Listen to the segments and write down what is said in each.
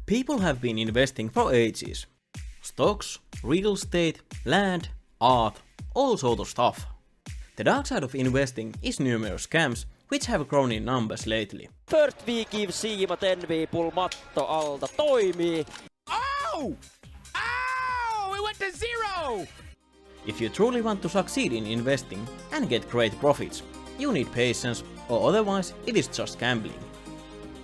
People have been investing for ages. Stocks, real estate, land, art, all sort of stuff. The dark side of investing is numerous scams, which have grown in numbers lately. First we give Siima 10 pull matto alta, toimii! Oh! Oh! It went to zero! If you truly want to succeed in investing and get great profits, you need patience, or otherwise it is just gambling.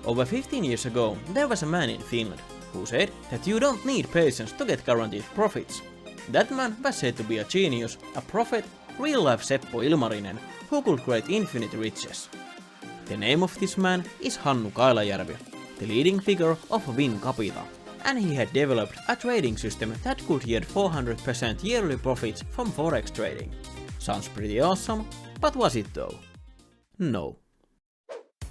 Over 15 years ago, there was a man in Finland who said that you don't need patience to get guaranteed profits. That man was said to be a genius, a prophet, real-life Seppo Ilmarinen, who could create infinite riches. The name of this man is Hannu Kailajärvi, the leading figure of Win Capita, and he had developed a trading system that could yield 400% yearly profits from forex trading. Sounds pretty awesome, but was it though? No.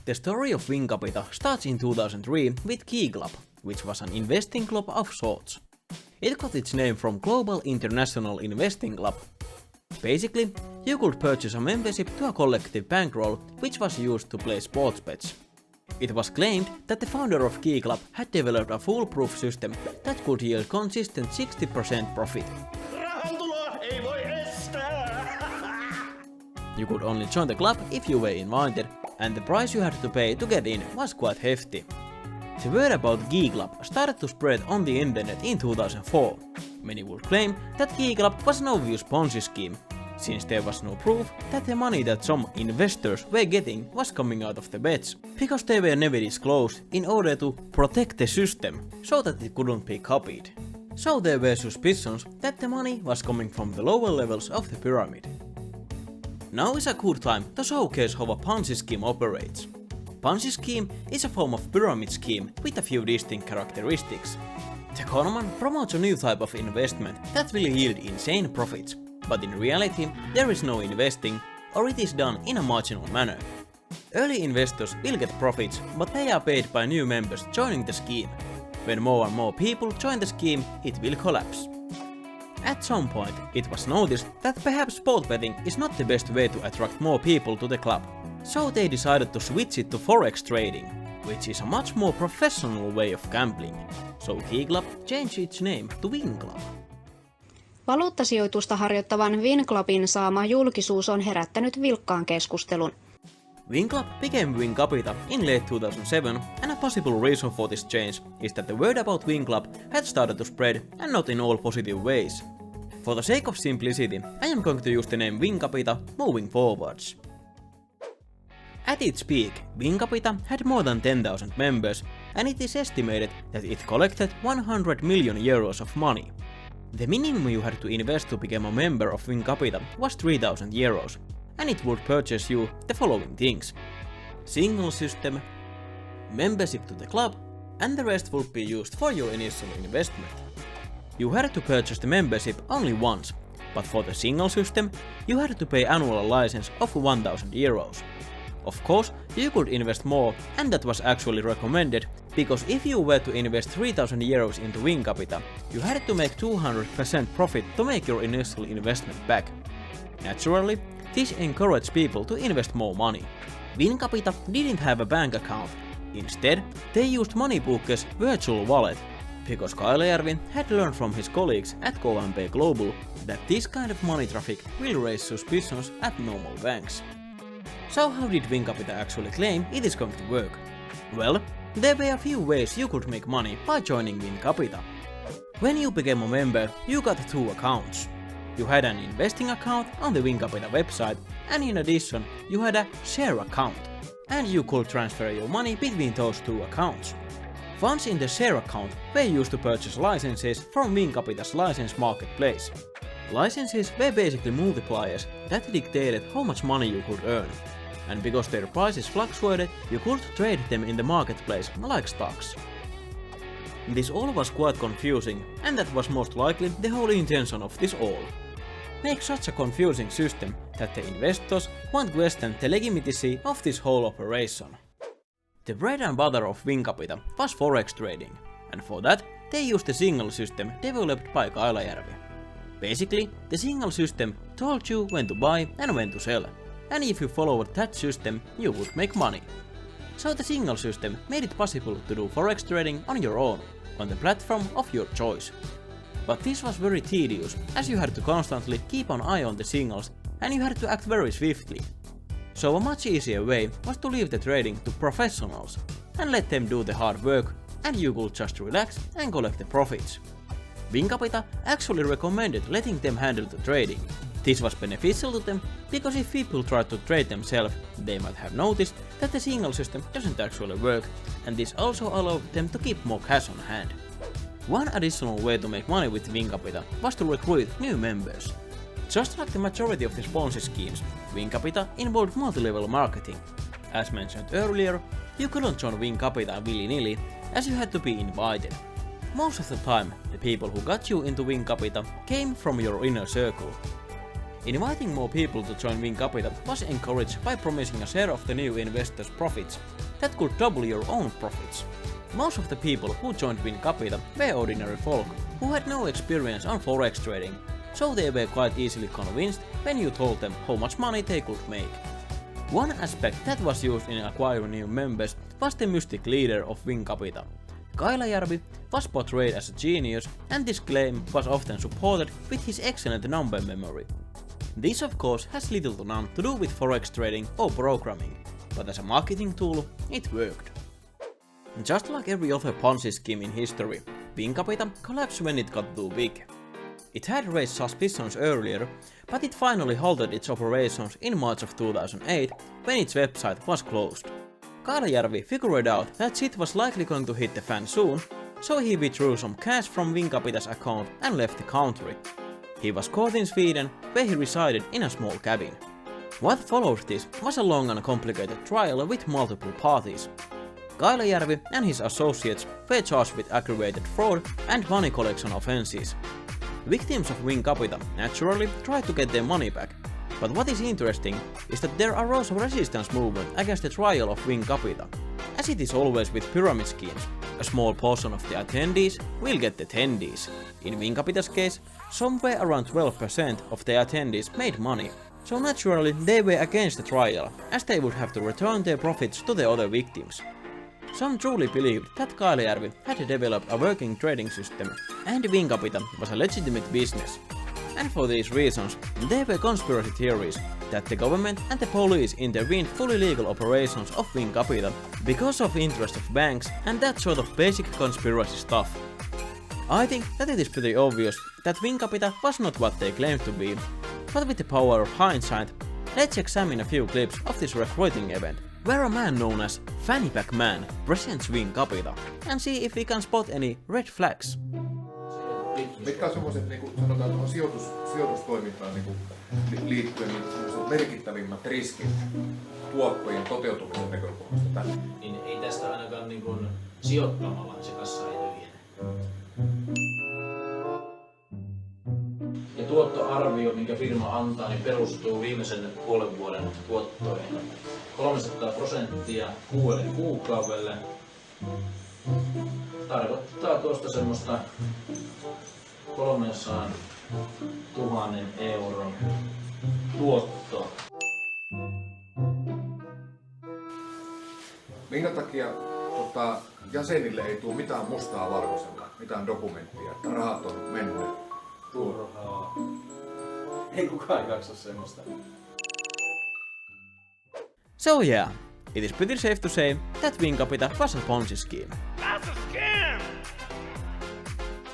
The story of Win Capita starts in 2003 with Key Club, which was an investing club of sorts. It got its name from Global International Investing Club. Basically, you could purchase a membership to a collective bankroll which was used to play sports bets. It was claimed that the founder of Key Club had developed a foolproof system that could yield consistent 60% profit. You could only join the club if you were invited, and the price you had to pay to get in was quite hefty. The word about Key Club started to spread on the internet in 2004. Many would claim that Key Club was an obvious Ponzi scheme, since there was no proof that the money that some investors were getting was coming out of the bets, because they were never disclosed in order to protect the system so that it couldn't be copied. So there were suspicions that the money was coming from the lower levels of the pyramid. Now is a good time to showcase how a Ponzi scheme operates. Ponzi scheme is a form of pyramid scheme with a few distinct characteristics. The conman promotes a new type of investment that will yield insane profits, but in reality there is no investing, or it is done in a marginal manner. Early investors will get profits, but they are paid by new members joining the scheme. When more and more people join the scheme, it will collapse. At some point, it was noticed that perhaps sport betting is not the best way to attract more people to the club. So they decided to switch it to forex trading, which is a much more professional way of gambling. So Key Club changed its name to Win Club. Valuuttasijoitusta harjoittavan Win Clubin saama julkisuus on herättänyt vilkkaan keskustelun. Win Club became Win Capita in late 2007, and a possible reason for this change is that the word about Win Club had started to spread, and not in all positive ways. For the sake of simplicity, I am going to use the name Win Capita moving forwards. At its peak, Win Capita had more than 10,000 members, and it is estimated that it collected 100 million euros of money. The minimum you had to invest to become a member of Win Capita was 3,000 euros, and it would purchase you the following things: single system, membership to the club, and the rest would be used for your initial investment. You had to purchase the membership only once, but for the single system, you had to pay annual license of 1,000 euros. Of course, you could invest more, and that was actually recommended, because if you were to invest 3,000 euros into Win Capita, you had to make 200% profit to make your initial investment back. Naturally, this encouraged people to invest more money. Win Capita didn't have a bank account. Instead, they used Moneybook's virtual wallet, because Kailajärvi had learned from his colleagues at KMP Global that this kind of money traffic will raise suspicions at normal banks. So how did Win Capita actually claim it is going to work? Well, there were a few ways you could make money by joining Win Capita. When you became a member, you got 2 accounts. You had an investing account on the Win Capita website, and in addition, you had a share account, and you could transfer your money between those 2 accounts. Funds in the share account were used to purchase licenses from Win Capita's license marketplace. Licenses were basically multipliers that dictated how much money you could earn, and because their prices fluctuated, you could trade them in the marketplace like stocks. This all was quite confusing, and that was most likely the whole intention of this all. Make such a confusing system that the investors won't question the legitimacy of this whole operation. The bread and butter of Win Capita was forex trading, and for that they used the single system developed by Kailajärvi. Basically, the single system told you when to buy and when to sell, and if you followed that system, you would make money. So the single system made it possible to do forex trading on your own, on the platform of your choice. But this was very tedious, as you had to constantly keep an eye on the signals and you had to act very swiftly. So a much easier way was to leave the trading to professionals and let them do the hard work, and you could just relax and collect the profits. Win Capita actually recommended letting them handle the trading. This was beneficial to them because if people tried to trade themselves, they might have noticed that the signal system doesn't actually work, and this also allowed them to keep more cash on hand. One additional way to make money with Win Capita was to recruit new members. Just like the majority of these Ponzi schemes, Win Capita involved multi-level marketing. As mentioned earlier, you couldn't join Win Capita willy-nilly, as you had to be invited. Most of the time, the people who got you into Win Capita came from your inner circle. Inviting more people to join Win Capita was encouraged by promising a share of the new investors' profits that could double your own profits. Most of the people who joined Win Capita were ordinary folk who had no experience on forex trading, so they were quite easily convinced when you told them how much money they could make. One aspect that was used in acquiring new members was the mystic leader of Win Capita. Kailajärvi was portrayed as a genius, and this claim was often supported with his excellent number memory. This of course has little to none to do with forex trading or programming, but as a marketing tool, it worked. Just like every other Ponzi scheme in history, Win Capita collapsed when it got too big. It had raised suspicions earlier, but it finally halted its operations in March of 2008 when its website was closed. Kailajärvi figured out that shit was likely going to hit the fan soon, so he withdrew some cash from Win Capita's account and left the country. He was caught in Sweden, where he resided in a small cabin. What followed this was a long and complicated trial with multiple parties. Kailajärvi and his associates were charged with aggravated fraud and money collection offenses. Victims of Win Capita naturally tried to get their money back, but what is interesting is that there arose a resistance movement against the trial of Win Capita. As it is always with pyramid schemes, a small portion of the attendees will get the tendies. In Win Capita's case, somewhere around 12% of the attendees made money, so naturally they were against the trial, as they would have to return their profits to the other victims. Some truly believed that Kailajärvi had developed a working trading system, and Win Capita was a legitimate business. And for these reasons, there were conspiracy theories that the government and the police intervened fully legal operations of Win Capita because of interest of banks and that sort of basic conspiracy stuff. I think that it is pretty obvious that Win Capita was not what they claimed to be, but with the power of hindsight, let's examine a few clips of this recruiting event, where a man known as Fanny Pack Man presents Win Capita, and see if we can spot any red flags. Mitkä on semmoiset, niin sanotaan tuohon sijoitustoimintaan liittyen, niin semmoiset merkittävimmät riskit tuottojen toteutumisen näkökulmasta? Niin ei tästä ainakaan niin kuin sijoittamalla se kassa ei tyhjene. Ja tuottoarvio, minkä firma antaa, niin perustuu viimeisen puolen vuoden tuottoihin. 300% 6 kuukaudelle. Tarkoittaa tuosta semmoista 300 000 euron tuottoa. Minkä takia jäsenille ei tule mitään mustaa valkoisella, mitään dokumenttia, että rahat on mennyt? Turhaa. Ei kukaan jaksa semmoista. So yeah, it is pretty safe to say that Win Capita was a Ponzi scheme. That's a scam!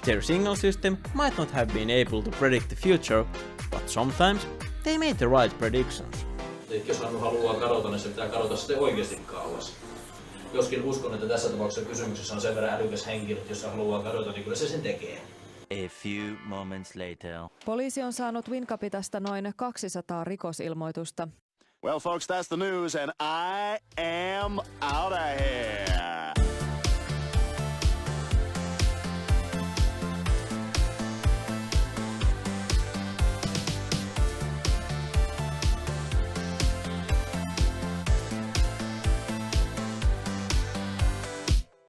Their signal system might not have been able to predict the future, but sometimes they made the right predictions. Jos haluaa kadota, niin se pitää kadota sitten oikeasti kauas. Joskin uskon, että tässä tapauksessa kysymyksessä on sen verran älykäs henkilö, että jos hän haluaa kadota, niin kyllä se sen tekee. A few moments later. Poliisi on saanut Win Capitasta noin 200 rikosilmoitusta. Well, folks, that's the news, and I am out of here.